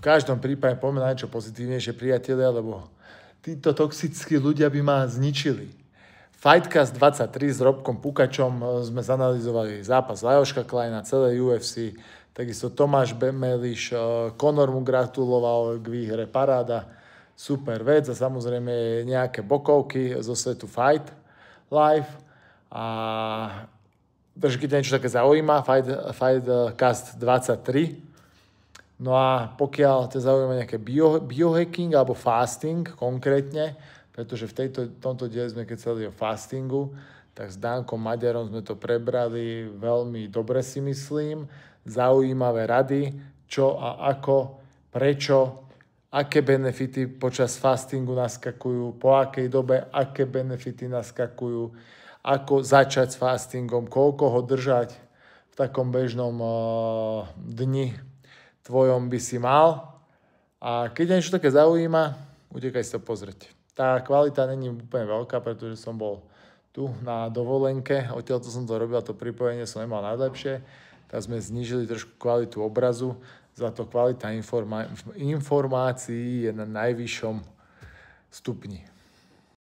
každom prípade poďme na niečo pozitívnejšie, priatelia, lebo títo toxickí ľudia by ma zničili. Fightcast 23 s Robkom Pukačom sme zanalizovali zápas Lajoška Kleina, celé UFC, takisto Tomáš Meliš, Conor mu gratuloval k výhre, paráda, super vec a samozrejme nejaké bokovky zo svetu Fight Live a takže keď niečo také zaujíma, Fightcast 23. No a pokiaľ ťa zaujíma nejaké biohacking alebo fasting konkrétne, pretože v tomto diele sme keď chceli o fastingu, tak s Dankom Maďarom sme to prebrali veľmi dobre si myslím, zaujímavé rady, čo a ako, prečo, aké benefity počas fastingu naskakujú, po akej dobe, aké benefity naskakujú, ako začať s fastingom, koľko ho držať v takom bežnom dni tvojom by si mal. A keď niečo také zaujíma, utekaj si to pozrieť. Tá kvalita není úplne veľká, pretože som bol tu na dovolenke, odtiaľto som to robil, to pripojenie som nemal najlepšie, tak sme znížili trošku kvalitu obrazu, za to kvalita informácií je na najvyššom stupni.